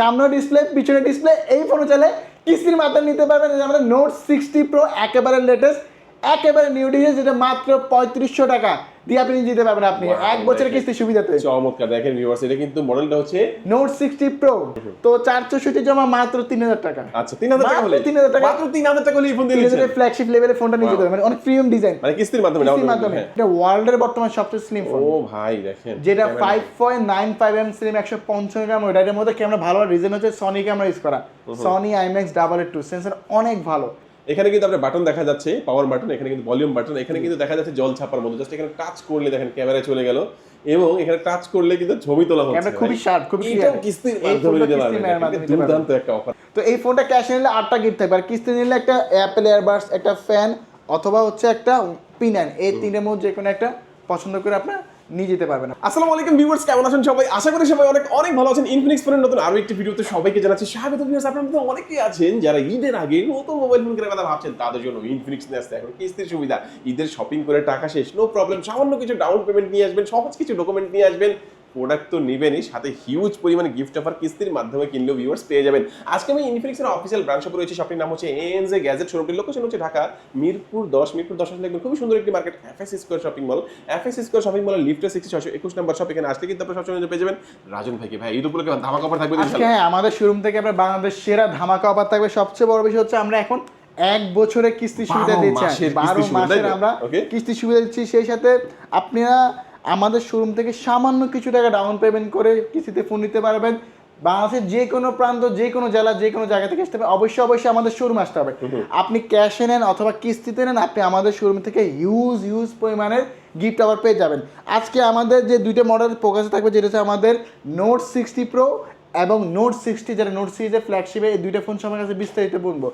সামনে ডিসপ্লে পিছনে ডিসপ্লে, এই ফোনে চলে কিস্তির মাধ্যমে নিতে পারবেন। আমাদের নোট 60 প্রো একেবারে লেটেস্ট, একেবারে নিউ ডিজাইন, যেটা মাত্র 3500 টাকা দিয়ে আপনি নিতে পারবেন আপনি এক বছরের কিস্তি সুবিধাতে। চমৎকার। দেখেন ভিউয়ার্স, এটা কিন্তু মডেলটা হচ্ছে নোট 60 প্রো, তো 464 জমা মাত্র 3000 টাকা। আচ্ছা 3000 টাকা হলে, 3000 টাকা, মাত্র 3000 টাকা হলে এই ফোন দিয়ে দিচ্ছেন। ফ্ল্যাগশিপ লেভেলের ফোনটা নিতে পারবেন, মানে অনেক প্রিমিয়াম ডিজাইন, মানে কিস্তির মাধ্যমে এটা ওয়ার্ল্ডের বর্তমান সবচেয়ে স্লিম ফোন। ও ভাই দেখেন, যেটা 5.95 স্লিম, 155 গ্রাম ওয়েট। এর মধ্যে ক্যামেরা ভালো, রিজন হচ্ছে সনি ক্যামেরা ইউজ করা, সনি IMX 882 সেন্সর অনেক ভালো। এখানে কিন্তু আপনার বাটন দেখা যাচ্ছে, পাওয়ার বাটন, এখানে কিন্তু ভলিউম বাটন, এখানে কিন্তু দেখা যাচ্ছে জল ছাপার মতো, জাস্ট এখানে টাচ করলে দেখেন ক্যামেরায় চলে গেল, এবং এখানে টাচ করলে কিন্তু ছবি তোলা হচ্ছে। ক্যামেরা খুবই শার্প, খুবই ক্লিয়ার। এটা কিস্তির মাধ্যমে নিতে পারবেন, দুর্দান্ত একটা অফার। তো এই ফোনটা ক্যাশে নিলে 8টা গিফট থাকবে, আর কিস্তি নিলে একটা অ্যাপেল এয়ারবাডস, একটা ফ্যান, অথবা হচ্ছে একটা পিন। এই তিনটার মধ্যে যে কোনো একটা পছন্দ করে আপনার নিয়ে যেতে পারবেন। আসসালামু আলাইকুম ভিউয়ার্স, কেমন আছেন সবাই? আশা করি সবাই অনেক অনেক ভালো আছেন। ইনফিনিক্স ফোনের নতুন আরো একটি ভিডিওতে সবাইকে জানাচ্ছি স্বাগত। ভিউয়ার্স, আপনারা মধ্যে অনেকেই আছেন যারা ঈদের আগে নতুন মোবাইল ফোন কেনার কথা ভাবছেন, তাদের জন্য ইনফিনিক্স নিয়ে আসছে এখন কিস্তির সুবিধা। ঈদের শপিং করে টাকা শেষ, নো প্রবলেম, সামান্য কিছু ডাউন পেমেন্ট নিয়ে আসবেন, সহজ কিছু ডকুমেন্ট নিয়ে আসবেন, প্রোডাক্ট তো নেবেনই, সাথে হিউজ পরিমাণে গিফট অফার কিস্তির মাধ্যমে কিনলেও ভিউয়ার্স পেয়ে যাবেন। আজকে আমি ইনফিনিক্সের অফিসিয়াল ব্রাঞ্চ শপে রয়েছে, শপটির নাম হচ্ছে ANZ গ্যাজেট। শোরুমটির লোকেশন হচ্ছে ঢাকা মিরপুর 10 আসলে একদম খুবই সুন্দর একটি market, FS square shopping mall. FS square shopping মলের লিফটে 6621 নাম্বার শপ। এখানে আসলে কিন্তু আপনারা সবসময় পেয়ে যাবেন রাজন ভাইকে। ভাই ঈদ উপলক্ষে ধামাকা অফার থাকবে ইনশাআল্লাহ। হ্যাঁ, আমাদের শোরুম থেকে আমরা বাংলাদেশ সেরা ধামাকা অফার থাকবে। সবচেয়ে বড় বিষয় হচ্ছে আমরা এখন এক বছরের কিস্তি সুবিধা দিচ্ছি, 12 মাসের আমরা কিস্তি সুবিধা দিচ্ছি। সেই সাথে আপনারা আমাদের শোরুম থেকে সামান্য কিছু টাকা ডাউন পেমেন্ট করে কিস্তিতে ফোন নিতে পারবেন। বাংলাদেশের যে কোনো প্রান্ত, যে কোনো জেলা, যে কোনো জায়গা থেকে আসতে হবে, অবশ্যই আমাদের শোরুম আসতে হবে। আপনি ক্যাশে নেন অথবা কিস্তিতে নেন, আপনি আমাদের শোরুম থেকে হিউজ পরিমাণের গিফট আবার পেয়ে যাবেন। আজকে আমাদের যে দুইটা মডেল ফোকাসে থাকবে, যেটা হচ্ছে আমাদের নোট 60 প্রো এবং নোট 60, যেটা নোট সিরিজের ফ্ল্যাগশিপে, এই দুইটা ফোন আমার কাছে বিস্তারিত বলবো।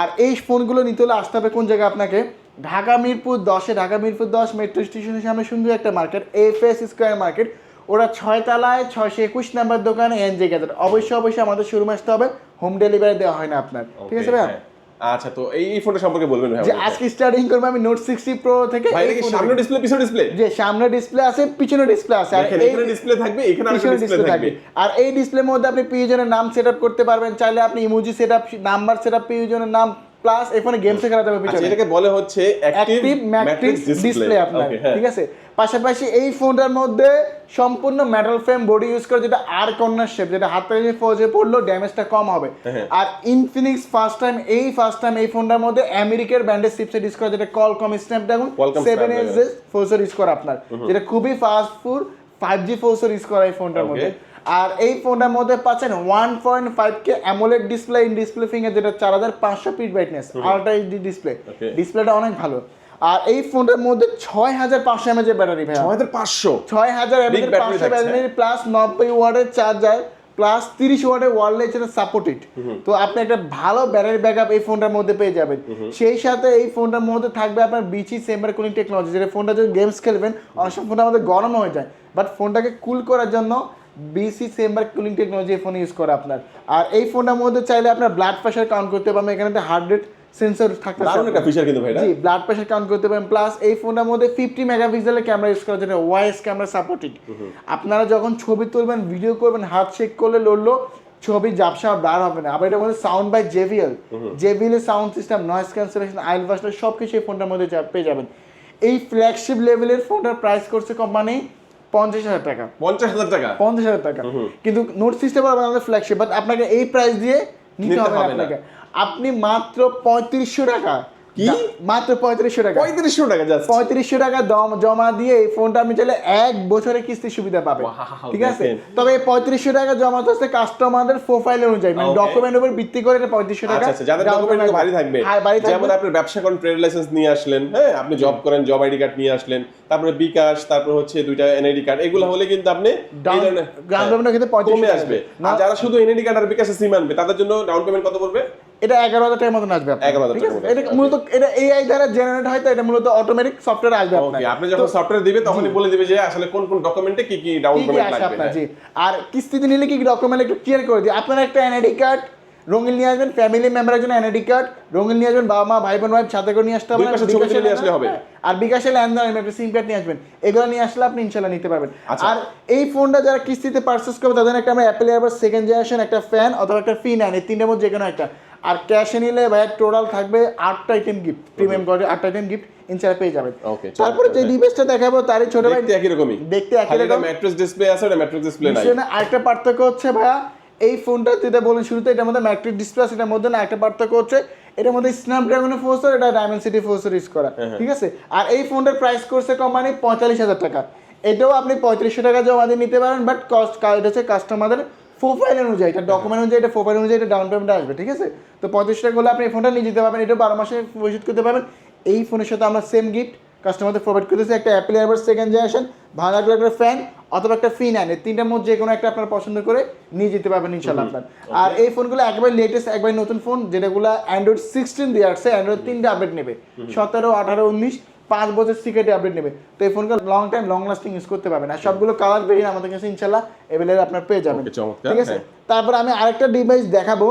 আর এই ফোনগুলো নিতে হলে আসতে হবে কোন জায়গায় আপনাকে? ঢাকা মিরপুর 10-এ, ঢাকা মিরপুর 10 মেট্রো স্টেশনের সামনে সুন্দর একটা মার্কেট, FS স্কয়ার মার্কেট। ওরা 6 তলায় 621 নাম্বার দোকান ANZ গ্যাজেট। অবশ্যই আমাদের শোরুমে আসতে হবে, হোম ডেলিভারি দেওয়া হয় না আপনার, ঠিক আছে ভাই? আচ্ছা, তো এই ফোনটা সম্পর্কে বলবেন ভাই। যে আজকে স্টার্টিং করব আমি নোট 60 প্রো থেকে। ভাই এটা কি সামনে ডিসপ্লে পিছনে ডিসপ্লে? যে সামনে ডিসপ্লে আছে, পিছনে ডিসপ্লে আছে, আর এখানে ডিসপ্লে থাকবে, এখানে আরেকটা ডিসপ্লে থাকবে। আর এই ডিসপ্লের মধ্যে আপনি প্রিয়জনের নাম সেটআপ করতে পারবেন, চাইলে আপনি ইমোজি সেটআপ, নাম্বার সেটআপ, প্রিয়জনের নাম প্লাস এখানে গেমস খেলা যাবে পিছনে। এটাকে বলে হচ্ছে অ্যাক্টিভ ম্যাট্রিক্স ডিসপ্লে আপনার, ঠিক আছে? পাশাপাশি এই ফোনটার মধ্যে সম্পূর্ণ মেটাল ফ্রেম বডি ইউজ করে, যেটা আর কর্নার শেপ, যেটা হাত থেকে ফোজে পড়লেও ড্যামেজটা কম হবে। আর ইনফিনিক্স ফার্স্ট টাইম এই ফোনটার মধ্যে আমেরিকার ব্র্যান্ডের চিপসেট ইউজ করে, যেটা Qualcomm Snapdragon 7H processor use করে আপনার, যেটা খুবই ফাস্টফুল 5G প্রসেসর ইউজ করা এই ফোনটার মধ্যে। আর এই ফোনটার মধ্যে পাচ্ছেন 1.5K AMOLED display, in display finger, যেটা 4500 পিট ব্রাইটনেস, আলট্রা এইচডি ডিসপ্লে, ডিসপ্লেটা অনেক ভালো। আর এই ফোনটার মধ্যে 6500 mAh এর ব্যাটারি, ভাই 6500 mAh ব্যাটারি প্লাস 90 ওয়াটের চার্জার প্লাস 30 ওয়াটের ওয়্যারলেস সাপোর্টেড। তো আপনি একটা ভালো ব্যাটারি ব্যাকআপ এই ফোনটার মধ্যে পেয়ে যাবেন। সেই সাথে এই ফোনটার মধ্যে থাকবে আপনার BC চেম্বার কুলিং টেকনোলজি, যেটা ফোনটা যদি গেমস খেলবেন, অনেক সময় ফোনটা আমাদের গরম হয়ে যায়, বাট ফোনটাকে কুল করার জন্য BC চেম্বার কুলিং টেকনোলজি এই ফোন ইউজ করে আপনার। আর এই ফোনটার মধ্যে চাইলে আপনার ব্লাড প্রেশার কাউন্ট করতে পারবেন, এখানে একটা হার্ট রেট সেন্সর থাকতে পারে, দারুণ একটা ফিচার কিন্তু ভাই। জি, ব্লাড প্রেশার কাউন্ট করতে পারেন। প্লাস এই ফোনটার মধ্যে 50 মেগাপিক্সেলের ক্যামেরা ইউজ করা, যেটা ওয়াইস ক্যামেরা সাপোর্টেড। আপনারা যখন ছবি তুলবেন, ভিডিও করবেন, হাত শেক করলে লড়লো ছবি ঝাপসা ব্লার হবে না। আবার এটার মধ্যে সাউন্ড বাই JBL এর সাউন্ড সিস্টেম, নয়েজ ক্যান্সেলেশন, আইল ভার্সন সবকিছু এই ফোনটার মধ্যে পেয়ে যাবেন। এই ফ্ল্যাগশিপ লেভেলের ফোনটার প্রাইস করছে কোম্পানি 50,000 টাকা। 50,000 টাকা। কিন্তু নোট সিস্টেম আমাদের ফ্ল্যাগশিপ, বাট আপনাকে এই প্রাইস দিয়ে নিতে হবে না আপনাকে। আপনি মাত্র 3500 টাকা, মাত্র 3500 টাকা, 3500 টাকা জমা দিয়ে এই ফোনটা আমি চাইলে এক বছরের কিস্তি সুবিধা পাবে, ঠিক আছে? তবে এই 3500 টাকা জমা হচ্ছে কাস্টমারদের প্রোফাইল অনুযায়ী, মানে ডকুমেন্ট উপর ভিত্তি করে 3500 টাকা। আচ্ছা, যাদের ডকুমেন্ট ভারী থাকবে, যেমন আপনি ব্যবসা করেন, ট্রেড লাইসেন্স নিয়ে আসলেন, হ্যাঁ, আপনি জব করেন, জব আইডি কার্ড নিয়ে আসলেন, তারপরে বিকাশ, তারপর হচ্ছে দুইটা NID কার্ড, এগুলো হলে কিন্তু আপনি ডাউন পেমেন্ট কিন্তু 3500 আসবে। আর যারা শুধু NID কার্ড আর বিকাশে সিম আনবে, তাদের জন্য ডাউন পেমেন্ট কত পড়বে? এটা 11,000 টাকার মতন আসবে আপনার, 11,000 ঠিক আছে? এটা মূলত এটা AI দ্বারা জেনারেট হয়, তো এটা মূলত অটোমেটিক সফটওয়্যার আসবে আপনার। আপনি যখন সফটওয়্যার দিবেন তখনই বলে দিবে যে আসলে কোন ডকুমেন্টে কি ডাউন পেমেন্ট লাগবে আপনার। জি, আর কিস্তিতে নিলে কি ডকুমেন্ট একটু ক্লিয়ার করে দিই। আপনার একটা NID কার্ড রঙিন নিয়ে আসবেন, ফ্যামিলি মেম্বারের জন্য এনআইডি কার্ড, রঙিন নিয়ে আসবেন, বাবা মা ভাই বোন ওয়াইফ সাথে করে নিয়ে আসতে হবে, দুই পাশে ছবি তুলে নিয়ে আসলে হবে। আর বিকাশে লেনদেন একটা সিম কার্ড নিয়ে আসবেন, এগুলো নিয়ে আসলে আপনি ইনশাল্লাহ নিতে পারবেন। আচ্ছা। আর এই ফোনটা যারা কিস্তিতে পারচেস করবে তাদের একটা আমরা অ্যাপেল এয়ারবাস সেকেন্ড জেনারেশন, একটা ফ্যান অথবা একটা ফি নাইন, এই তিনটার মধ্যে যে কোনো একটা। আর ক্যাশে নিলে ভাই টোটাল থাকবে 8টা আইটেম গিফট, প্রিমিয়াম কোয়ালিটি 8টা আইটেম গিফট ইনশাল্লাহ পেয়ে যাবেন। ওকে, তারপরে যে ডিভাইসটা দেখাবো তারই ছোট ভাই দেখতে একই রকমই, দেখতে একই খালি রকম, ম্যাট্রেস ডিসপ্লে আছে, ওটা ম্যাট্রেস ডিসপ্লে নাই। বিষয় না। আরেকটা পার্থক্য হচ্ছে ভাইয়া এই ফোনটা যেটা বলেন শুরুতে, এটার মধ্যে ম্যাট্রিক ডিসপ্লে আছে, এটার মধ্যে না একটা পার্থক্য হচ্ছে এটার মধ্যে স্ন্যাপড্রাগনের প্রসেসর, এটা ডায়মেনসিটি প্রসেসর ইউজ করা, ঠিক আছে। আর এই ফোনটার প্রাইস করছে কোম্পানি 45,000 টাকা। এটাও আপনি 3500 টাকা জমা দিয়ে নিতে পারেন, বাট কস্ট এটা হচ্ছে কাস্টমারদের প্রোফাইল অনুযায়ী, এটা ডকুমেন্ট অনুযায়ী, এটা প্রোফাইল অনুযায়ী এটা ডাউন পেমেন্ট আসবে, ঠিক আছে। তো 3500 টাকা হলে আপনি এই ফোনটা নিয়ে যেতে পারবেন, এটা 12 মাসে পরিশোধ করতে পারবেন। এই ফোনের সাথে আমরা সেম গিফট কাস্টমারদের প্রোভাইড করতেছি, একটা অ্যাপেল এয়ারবাস সেকেন্ড জেনারেশন, ভালো একটা ফ্যান অথবা একটা ফি নাইন, এই তিনটার মধ্যে যে কোনো একটা আপনারা পছন্দ করে নিয়ে যেতে পারবেন ইনশাল্লাহ আপনার। আর এই ফোনগুলো একবার লেটেস্ট, একবার নতুন ফোন, যেটাগুলো অ্যান্ড্রয়েড 16 দিয়ে আসছে, অ্যান্ড্রয়েড 3টা আপডেট নেবে, 17, 18, 19, 5 বছর সিকিউরিটি আপডেট নেবে। তো এই ফোনগুলো long time long lasting use করতে পারবেন। আর সবগুলো কালার ভেরিয়েন্ট আমাদের কাছে ইনশাল্লাহ অ্যাভেলেবল আপনার পেয়ে যাবেন, ঠিক আছে। তারপর আমি আরেকটা ডিভাইস দেখাবো,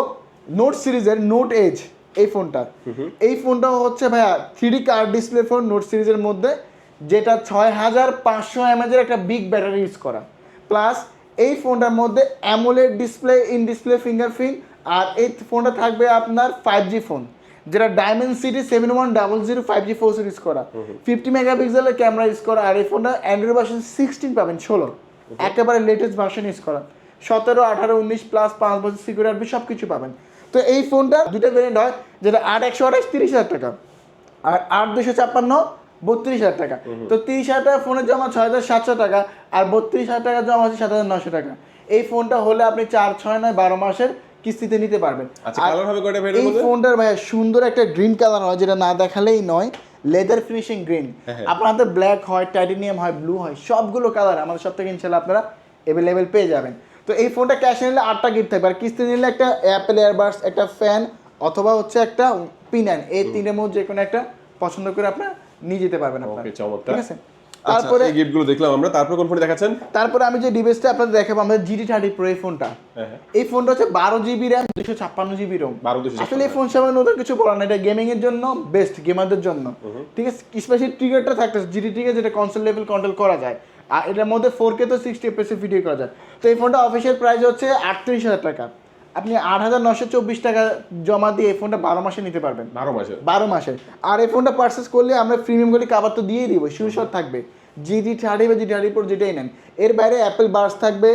নোট সিরিজের নোট এজ এই ফোনটা। এই ফোনটা হচ্ছে ভাইয়া 3D card display phone note সিরিজের মধ্যে, যেটা 6500 mAh একটা বিগ ব্যাটারি ইউজ করা, প্লাস এই ফোনটার মধ্যে AMOLED display, in display fingerprint. আর এই ফোনটা থাকবে আপনার 5G ফোন, যেটা ডায়মেনসিটি 7100 5G প্রসেসর ইউজ করা, 50 মেগাপিক্সেলের ক্যামেরা ইউজ করা। আর এই ফোনটা অ্যান্ড্রয়েড ভার্সন 16 পাবেন, 16 একেবারে লেটেস্ট ভার্সন ইউজ করা, 17, 18, 19 প্লাস 5 বছর সিকিউরিটি আপনি সব কিছু পাবেন। তো এই ফোনটা দুটো ভেরিয়েন্ট হয়, যেটা 8128 30,000 টাকা, আর 8256 32,000 টাকা। তো 30,000 টাকা ফোনের জমা 6,700 টাকা, আর 32,000 টাকা জমা আছে 7,900 টাকা। এই ফোনটা হলে আপনি 4, 6, 9, 12 মাসের কিস্তিতে নিতে পারবেন। আচ্ছা, কালার হবে কয়টা ভাই? এই ফোনটার ভাই সুন্দর একটা গ্রিন কালার হয়, যেটা না দেখালেই নয়, লেদার ফিনিশিং গ্রিন। আপনাদের ব্ল্যাক হয়, টাইটেনিয়াম হয়, ব্লু হয়, সবগুলো কালার আমাদের সব থেকে ইনশাল্লাহ আপনারা অ্যাভেলেবেল পেয়ে যাবেন। তো এই ফোনটা ক্যাশে নিলে 8টা গিফট থাকবে, আর কিস্তি নিলে একটা অ্যাপেল এয়ারবাস, একটা ফ্যান অথবা হচ্ছে একটা পিনান, এই তিনটের মধ্যে যে কোনো একটা পছন্দ করে আপনার নিয়ে যেতে পারবেন আপনারা, ওকে, চমৎকার। ঠিক আছে। তারপরে এই গিফটগুলো দেখলাম আমরা, তারপর কোন ফোন দেখাচ্ছেন? তারপরে আমি যে ডিভাইসটা আপনাদের দেখাবো, আমাদের GT30 Pro এই ফোনটা। এই ফোনটা হচ্ছে 12GB RAM 256GB ROM। আসলে এই ফোন সামনে নতুন কিছু বলার না, এটা গেমিং এর জন্য বেস্ট, গেমারদের জন্য, ঠিক আছে। স্পেশালি ট্রিগারটা থাকতেছে GT ট্রিগার, যেটা কনসোল লেভেল কন্ট্রোল করা যায়, আর এটার মধ্যে 4K তো 60 FPS ভিডিও করা যায়। তো এই ফোনটা অফিসিয়াল প্রাইস হচ্ছে 38,000 টাকা। আপনি 8,924 টাকা জমা দিয়ে এই ফোনটা 12 মাসে নিতে পারবেন, 12 মাসের। আর এই ফোনটা পারচেস করলে আমরা প্রিমিয়াম কোয়ালিটি কাভার তো দিয়েই দিব, শিওর থাকবে। GT30 বা GT30 Pro যেটাই নেন, এর বাইরে অ্যাপেল বার্স থাকবে,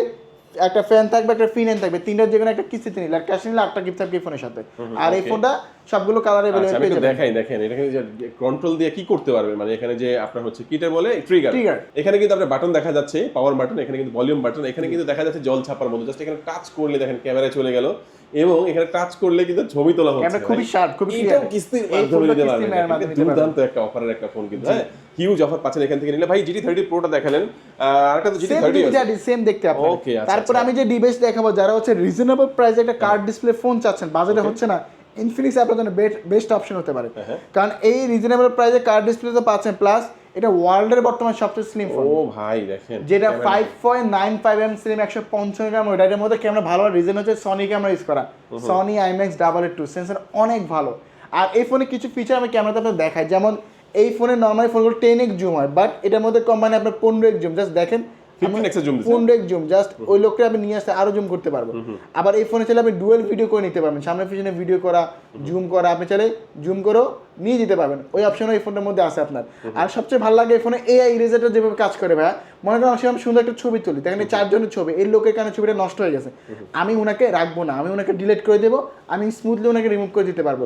একটা ফ্যান থাকবে, একটা ফিনান থাকবে, তিনটার যে কোনো একটা কিস্তিতে নিলে, আর ক্যাশ নিলে 8টা গিফট থাকবে এই ফোনের সাথে। আর এই ফোনটা সবগুলো কালারে পেয়ে যাবেন। দেখেন এখানে যে কন্ট্রোল দিয়ে কি করতে পারবেন, মানে এখানে যে আপনার হচ্ছে কিটা বলে ট্রিগার, এখানে কিন্তু আপনার বাটন দেখা যাচ্ছে, পাওয়ার বাটন, এখানে কিন্তু ভলিউম বাটন, এখানে কিন্তু দেখা যাচ্ছে জল ছাপার মতো, জাস্ট এখানে টাচ করলে দেখেন ক্যামেরায় চলে গেল, এবং এখানে টাচ করলে কিন্তু ছবি তোলা হচ্ছে, ক্যামেরা খুবই শার্প, খুবই ক্লিয়ার। এটাও কিস্তির মাধ্যমে নিতে পারবেন, দুর্দান্ত একটা অফারের একটা ফোন কিন্তু, হ্যাঁ হিউজ অফার পাচ্ছেন এখান থেকে নিলে। ভাই GT30 Proটা দেখালেন, আর একটা তো GT30 সেম দেখতে আপনারা। ওকে, তারপর আমি যে ডিভাইস দেখাবো, যারা হচ্ছে রিজনেবল প্রাইসে একটা কার্ড ডিসপ্লে ফোন চাচ্ছেন, বাজেটে হচ্ছে না, ইনফিনিক্স আপনার জন্য বেস্ট অপশন হতে পারে। কারণ এই রিজনেবল প্রাইসে কার্ড ডিসপ্লে তো পাচ্ছেন, প্লাস এটা ওয়ার্ল্ডের বর্তমান সবচেয়ে স্লিম ফোন। ও ভাই দেখেন, যেটা 5.95 স্লিম, 155 গ্রাম ওয়েট, এর মধ্যে ক্যামেরা ভালো, রিজন হচ্ছে সনি ক্যামেরা ইউজ করা, সনি IMX 2 সেন্সর অনেক ভালো। আর এই ফোনে কিছু ফিচার আমি ক্যামেরাতে আপনাদের দেখাই, যেমন এই ফোনে নর্মালি ফোনগুলো 10x জুম হয়, বাট এটার মধ্যে কোম্পানি আপনার 15x জুম, জাস্ট দেখেন 15x জুম, জাস্ট ওই লোককে আপনি নিয়ে আসতে আরো জুম করতে পারবো। আবার এই ফোনে চাইলে আপনি ডুয়েল ভিডিও করে নিতে পারবেন, সামনে পিছনে ভিডিও করা, জুম করা, আপনি চাইলে জুম করেও নিয়ে যেতে পারবেন, ওই অপশনও এই ফোনটার মধ্যে আছে আপনার। আর সবচেয়ে ভালো লাগে এই ফোনে AI ইরেজারটা যেভাবে কাজ করে ভাইয়া, মনে করেন আমি সুন্দর একটা ছবি তুলি, দেখেন 4 জনের ছবি, এই লোকের কারণে ছবিটা নষ্ট হয়ে গেছে, আমি ওনাকে রাখবো না, আমি ওনাকে ডিলিট করে দেবো, আমি স্মুথলি ওনাকে রিমুভ করে দিতে পারবো।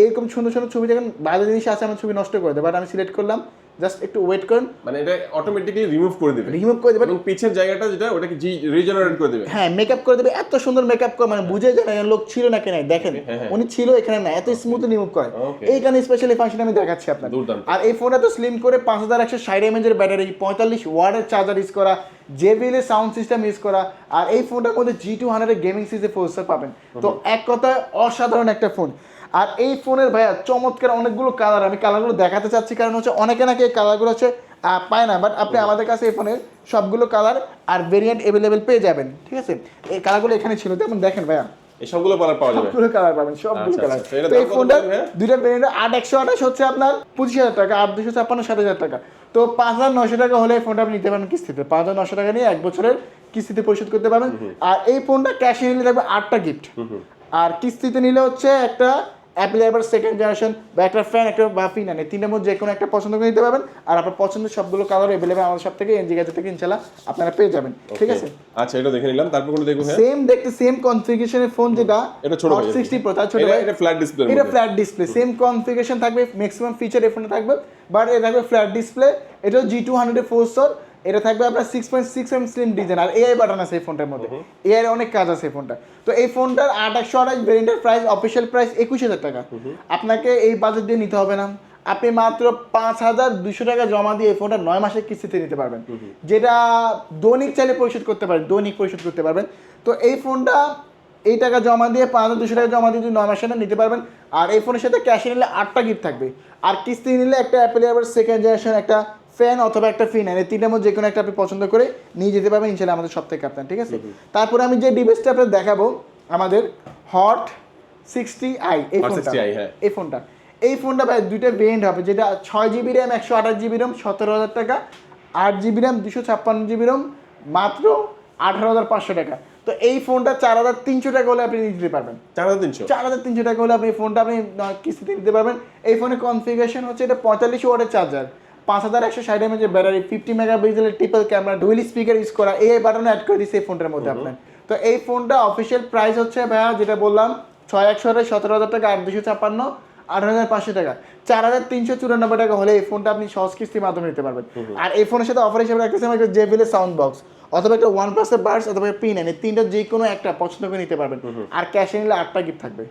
এরকম সুন্দর সুন্দর ছবি দেখেন, বাজে জিনিস আছে আমার ছবি নষ্ট করে দেবে, বাট আমি সিলেক্ট করলাম, জাস্ট একটু ওয়েট করেন, মানে এটা অটোমেটিক্যালি রিমুভ করে দেবে, এবং পিছের জায়গাটা যেটা ওটাকে রিজেনারেট করে দেবে, হ্যাঁ মেকআপ করে দেবে, এত সুন্দর মেকআপ করে, মানে বুঝে যায় না লোক ছিল না কেন, দেখেন উনি ছিল এখানে না, এত স্মুথলি রিমুভ করে, এই কারণে স্পেশালি ফাংশন আমি দেখাচ্ছি আপনার। আর এই ফোনটা তো স্লিম করে 5160 mAh এর ব্যাটারি, 45 ওয়াটের চার্জার ইউজ করা, JBL এর সাউন্ড সিস্টেম ইউজ করা, আর এই ফোনটার মধ্যে G200 গেমিং সিরিজের প্রসেসর পাবেন। তো এক কথায় অসাধারণ একটা ফোন। আর এই ফোনের ভাইয়া চমৎকার অনেকগুলো কালার, আমি কালারগুলো দেখাতে চাচ্ছি, কারণ হচ্ছে অনেকে নাকি এই কালারগুলো হচ্ছে পায় না, বাট আপনি আমাদের কাছে এই ফোনের সবগুলো কালার আর ভেরিয়েন্ট অ্যাভেলেবেল পেয়ে যাবেন, ঠিক আছে। এই কালারগুলো এখানে ছিল, যেমন দেখেন ভাইয়া এই সবগুলো কালার পাওয়া যাবে? সবগুলো কালার পাবেন, সবগুলো আচ্ছা, কালার। আচ্ছা, এটা তো এই দাম কত ফোনটা পড়বে? দুইটা ভেরিয়েন্ট 8128 হচ্ছে আপনার 25000 টাকা, 8256 7000 টাকা। তো 5900 টাকা হলে এই ফোনটা আপনি নিতে পারেন কিস্তিতে। 5900 টাকা নিয়ে 1 বছরের কিস্তিতে পরিশোধ করতে পারবেন। আর এই ফোনটা ক্যাশে নিলে থাকবে 8টা গিফট, আর কিস্তিতে নিলে হচ্ছে একটা অ্যাপেল এয়ারবাড সেকেন্ড জেনারেশন বা একটা ফ্যান, একটা বা ফিনান, এই তিনটার মধ্যে যে কোনো একটা পছন্দ করে নিতে পারবেন। আর আপনার পছন্দের সবগুলো কালার अवेलेबल আমাদের সব থেকে এনজি গ্যাজেট থেকে ইনশাআল্লাহ আপনারা পেয়ে যাবেন, ঠিক আছে? আচ্ছা, এটা দেখে নিলাম, তারপর কোন দেখবো? সেম দেখতে সেম কনফিগারেশনের ফোন যেটা এটা ছোট ভাই, 60 Pro, তার ছোট ভাই, এটা ফ্ল্যাট ডিসপ্লে, এটা ফ্ল্যাট ডিসপ্লে, সেম কনফিগারেশন থাকবে, ম্যাক্সিমাম ফিচার এই ফোনে থাকবে, বাট এটা থাকবে ফ্ল্যাট ডিসপ্লে। এটা G200 প্রসেসর, এটা থাকবে আপনার 6.6 mm স্লিম ডিজাইন, আর এআই বাটন আছে এই ফোনটার মধ্যে, এআই অনেক কাজ আছে এই ফোনটা। তো এই ফোনটার 8128 ভেরিয়েন্টের প্রাইস, অফিশিয়াল প্রাইস 21000 টাকা। আপনাকে এই বাজেট দিয়ে নিতে হবে না, আপনি মাত্র 5200 টাকা জমা দিয়ে এই ফোনটা 9 মাসের কিস্তিতে নিতে পারবেন, যেটা দৈনিক চাইলে পরিশোধ করতে পারেন, দৈনিক পরিশোধ করতে পারবেন। তো এই ফোনটা এই টাকা জমা দিয়ে 5200 টাকা জমা দিয়ে 9 মাসের নিতে পারবেন। আর এই ফোনের সাথে ক্যাশে নিলে 8টা গিফট থাকবে, আর কিস্তি নিলে একটা অ্যাপেল এয়ারবাড সেকেন্ড জেনারেশন, একটা ফ্যান অথবা একটা ফিনান, এই তিনটার মধ্যে যে কোনো একটা আপনি পছন্দ করে নিয়ে যেতে পারবেন ইনশাআল্লাহ আমাদের সব থেকে আপনার, ঠিক আছে? তারপরে আমি যে ডিভাইসটা আপনাদের দেখাবো আমাদের হট 60i, এই ফোনটা, এই ফোনটা ভাই দুইটা ভেরিয়েন্ট হবে, যেটা 6GB র্যাম 128GB র্যাম 17000 টাকা, 8GB র্যাম 256GB র্যাম মাত্র 18500 টাকা। তো এই ফোনটা 4300 টাকা হলে আপনি নিতে পারবেন। 4300 টাকা হলে আপনি এই ফোনটা আপনি কিস্তিতে নিতে পারবেন। এই ফোনের কনফিগারেশন হচ্ছে এটা 45 ওয়াটের চার্জার, 5160 mAh এর ব্যাটারি, 50 মেগাপিক্সেলের triple camera, dual speaker use করা, এআই বাটন অ্যাড করে দিয়েছে এই ফোনটার মধ্যে আপনার। তো এই ফোনটা অফিসিয়াল প্রাইস হচ্ছে ভাইয়া যেটা বললাম 6128 17000 টাকা, 8256 8500 টাকা, 4394 টাকা হলে এই ফোনটা আপনি সহজ কিস্তির মাধ্যমে নিতে পারবেন। আর এই ফোনের সাথে অফার হিসেবে রাখতেছি একটা জেবিএল সাউন্ড বক্স অথবা একটা OnePlus এর বাডস অথবা পিন, এই তিনটা যে কোনো একটা পছন্দ করে নিতে পারবেন। আর ক্যাশে নিলে 8টা গিফট থাকবে,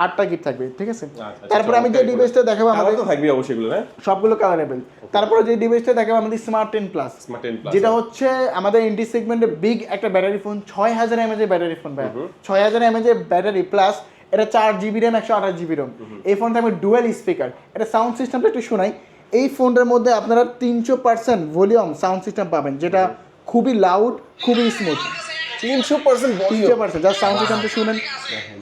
8টা গিফট থাকবে, ঠিক আছে? তারপর আমি যে ডিভাইসটা দেখাবো আমাদের তো থাকবে অবশ্যই এগুলো, হ্যাঁ সবগুলো কালারেবল। তারপর যে ডিভাইসটা দেখাবো আমাদের স্মার্ট 10 প্লাস, যেটা হচ্ছে আমাদের এন্ট্রি সেগমেন্টে বিগ একটা ব্যাটারি ফোন, 6000 mAh এর ব্যাটারি ফোন ভাই, 6000 mAh এর ব্যাটারি প্লাস এটা 4GB র্যাম 128GB র্যাম। এই ফোনটা থাকবে ডুয়েল স্পিকার। এটা সাউন্ড সিস্টেমটা একটু শোনাই, এই ফোনটার মধ্যে আপনারা 300% ভলিউম সাউন্ড সিস্টেম পাবেন, যেটা খুবই লাউড, খুবই স্মুথ। 300% যা সাউন্ড সিস্টেমটা শুনেন,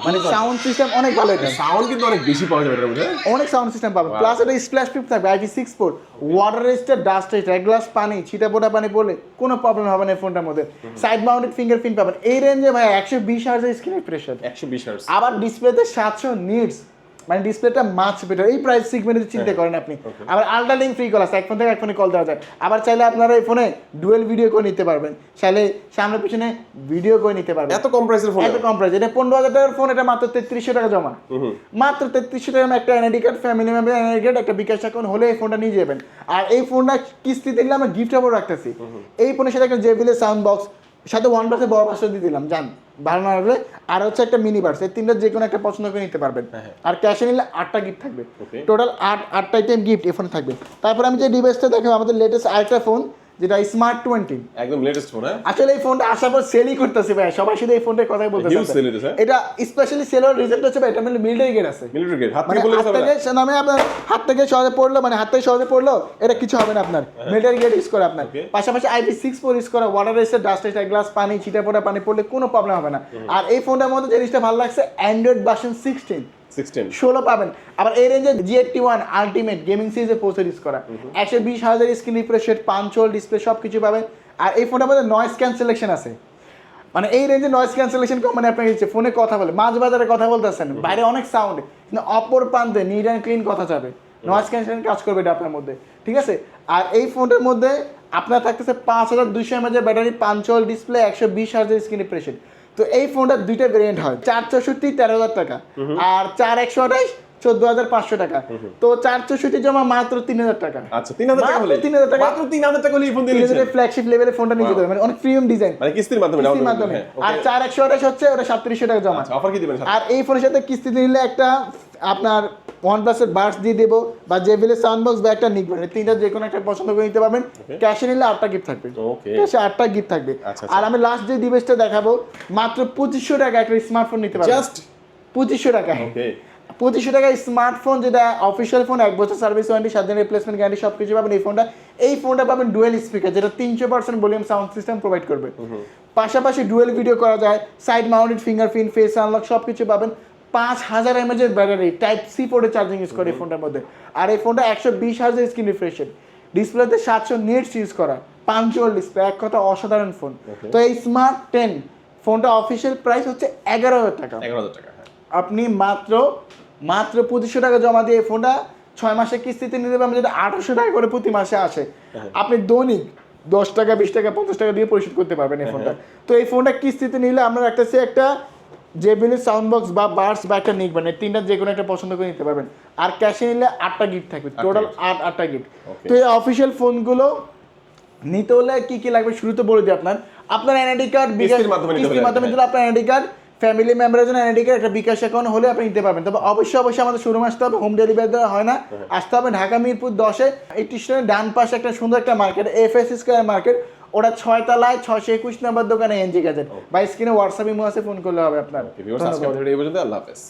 মানে সাউন্ড সিস্টেম অনেক ভালো, এটা সাউন্ড কিন্তু অনেক বেশি পাওয়া যাবে এটার মধ্যে, অনেক সাউন্ড সিস্টেম পাবেন। প্লাস এটা স্প্ল্যাশ প্রুফ থাকবে, IP6 port, water register, dust register, এক গ্লাস পানি ছিটা ফোটা পানি পড়লে কোনো প্রবলেম হবে না এই ফোনটার মধ্যে। সাইড মাউন্টেড ফিঙ্গারপ্রিন্ট পাবেন এই রেঞ্জে ভাই, 120 হার্জ স্ক্রিন রিফ্রেশ, 120 হার্জ, আবার ডিসপ্লেতে 700 নিটস, মানে ডিসপ্লেটা মাছ বেটার এই প্রাইস সেগমেন্টে চিন্তা করেন আপনি। আবার আলট্রা লিঙ্ক ফ্রি কল আছে, এক ফোন থেকে এক ফোনে কল দেওয়া যায়। আবার চাইলে আপনারা এই ফোনে ডুয়েল ভিডিও করে নিতে পারবেন, চাইলে সামনে পিছনে ভিডিও করে নিতে পারবেন। এত কম প্রাইসের ফোন, এত কম প্রাইস, এটা 15000 টাকার ফোন, এটা মাত্র 3300 টাকা জমা, মাত্র 3300 টাকা। একটা NID card, family member NID card, একটা বিকাশ অ্যাকাউন্ট হলে এই ফোনটা নিয়ে যাবেন। আর এই ফোনটা কিস্তিতে দিলে আমরা গিফট অফার রাখতেছি। এই ফোনের সাথে একটা জেবিএল সাউন্ড বক্স, সাথে OnePlus এর বড় পাঁচটা দিয়ে দিলাম, জান ভালো না লাগলে, আর হচ্ছে একটা মিনি বাডস, এই তিনটা যে কোনো একটা পছন্দ করে নিতে পারবেন। আর ক্যাশে নিলে 8টা গিফট থাকবে, টোটাল 8টা আইটেম গিফট এই ফোনে থাকবে। তারপর আমি যে ডিভাইসটা দেখাবো আমাদের লেটেস্ট আরেকটা ফোন, যেটা স্মার্ট 20, একদম লেটেস্ট ফোন। হ্যাঁ আসলে এই ফোনটা আসার পর সেলই করতেছে ভাই, সবাই শুধু এই ফোনটার কথাই বলতেছে। এটা স্পেশালি সেলের রিজল্ট হচ্ছে ভাই, এটা মানে মিলিটারি গ্রেড আছে, মিলিটারি গ্রেড, হাত মানে থেকে বলে হাত থেকে নামে আপনার হাত থেকে সহজে পড়লো, মানে হাত থেকে সহজে পড়লো, এটা কিছু হবে না আপনার, মিলিটারি গ্রেড ইউজ করে আপনার। পাশাপাশি IP6 পোর্ট ইউজ করা, ওয়াটার রেজিস্টার, ডাস্ট রেজিস্টার, এক গ্লাস পানি ছিটা ফোটা পানি পড়লে কোনো প্রবলেম হবে না। আর এই ফোনটার মধ্যে যে জিনিসটা ভালো লাগছে, অ্যান্ড্রয়েড ভার্সন 16 পাবেন। আবার এই রেঞ্জে G81 আলটিমেট গেমিং সিরিজে প্রসেসর ইউজ করা, 120 hertz screen refresh rate, পাঞ্চল display, সব কিছু পাবেন। আর এই ফোনটার মধ্যে নয়েজ ক্যান্সেলেশন আছে, মানে এই রেঞ্জে নয়েজ ক্যান্সেলেশন কোম্পানি আপনাকে দিচ্ছে। ফোনে কথা বলে মাঝ বাজারে কথা বলতেছেন, বাইরে অনেক সাউন্ড, কিন্তু অপর প্রান্তে নিট অ্যান্ড ক্লিন কথা যাবে, নয়েজ ক্যান্সেলেশন কাজ করবে এটা আপনার মধ্যে, ঠিক আছে? আর এই ফোনটার মধ্যে আপনার থাকতেছে 5200 mAh battery, পাঞ্চল display, 120 hertz screen refresh rate. তো এই ফোনটার দুইটা ভেরিয়েন্ট হয়, 464 13000 টাকা, আর 4128 14500 টাকা। তো 464 জমা মাত্র 3000 টাকা। আচ্ছা 3000 টাকা হলে, 3000 টাকা, মাত্র 3000 টাকা হলে এই ফোন দিয়ে দিচ্ছেন, ফ্ল্যাগশিপ লেভেলের ফোনটা নিয়ে যেতে হবে, মানে অনেক প্রিমিয়াম ডিজাইন, মানে কিস্তির মাধ্যমে। আর 4128 হচ্ছে ওটা 3700 টাকা জমা। আচ্ছা অফার কি দিবেন? আর এই ফোনের সাথে কিস্তি নিলে একটা আপনার OnePlus এর বাডস দিয়ে দেবো, বা জেবিএল সাউন্ড বক্স, বা একটা নিক ব্যান্ড, তিনটা যে কোনো একটা পছন্দ করে নিতে পারবেন। ক্যাশে নিলে 8টা গিফট থাকবে, ক্যাশে 8টা গিফট থাকবে। আর আমি লাস্ট যে ডিভাইসটা দেখাবো, মাত্র 2500 টাকা একটা স্মার্টফোন নিতে পারবেন, জাস্ট 2500 টাকায়। 2500 টাকায় স্মার্টফোন, যেটা অফিসিয়াল ফোন, 1 বছর সার্ভিস ওয়ারেন্টি, 7 দিনের রিপ্লেসমেন্ট গ্যারান্টি, সব কিছু পাবেন। এই ফোনটা পাবেন ডুয়েল স্পিকার, যেটা 300% ভলিউম সাউন্ড সিস্টেম প্রোভাইড করবে। পাশাপাশি ডুয়েল ভিডিও করা যায়, side mounted fingerprint, face unlock সব কিছু পাবেন। 5000 mAh এর ব্যাটারি, টাইপ সি পোর্টে চার্জিং ইউজ করে এই ফোনটার মধ্যে। আর এই ফোনটা 120 Hz এর স্ক্রিন রিফ্রেশ রেট, ডিসপ্লেতে 700 নিটস ইউজ করা, পাঞ্চুয়াল ডিসপ্লে, এক কথা অসাধারণ ফোন। তো এই স্মার্ট 10 ফোনটা অফিসিয়াল প্রাইস হচ্ছে 11,000 টাকা। 11,000 টাকা। আপনি মাত্র 2500 টাকা জমা দিয়ে এই ফোনটা 6 মাসের কিস্তিতে নিতে পারবেন, যেটা 800 টাকা করে প্রতি মাসে আসে। আপনি দৈনিক 10 টাকা, 20 টাকা, 50 টাকা দিয়ে পরিশোধ করতে পারবেন এই ফোনটা। তো এই ফোনটা কিস্তিতে নিলে আমরা একটা জেবিএল সাউন্ড বক্স বা বাডস বা একটা নিকবেন, এই তিনটা যে কোনো একটা পছন্দ করে নিতে পারবেন। আর ক্যাশে নিলে 8টা গিফট থাকবে, টোটাল 8টা গিফট। তো এই অফিসিয়াল ফোনগুলো নিতে হলে কি লাগবে শুরুতে বলে দিই। আপনার এনআইডি কার্ড, কিস্তির মাধ্যমে দিলে আপনার এনআইডি কার্ড, ফ্যামিলি মেম্বারের জন্য এনআইডি কার্ড, একটা বিকাশ অ্যাকাউন্ট হলে আপনি নিতে পারবেন। তবে অবশ্যই আমাদের শোরুম আসতে হবে, হোম ডেলিভারি দেওয়া হয় না। আসতে হবে ঢাকা মিরপুর 10-এ, এই স্টেশনের ডান পাশে একটা সুন্দর একটা মার্কেট, এফএস স্কয়ার মার্কেট, ওটা 6 তলায় 621 নম্বর দোকানে এনজি গ্যাজেট। বা স্ক্রিনে হোয়াটসঅ্যাপ ইমো আছে, ফোন করলে হবে আপনার। ভিউয়ার্স আজকে ভিডিও এই পর্যন্ত, আল্লাহ হাফেজ।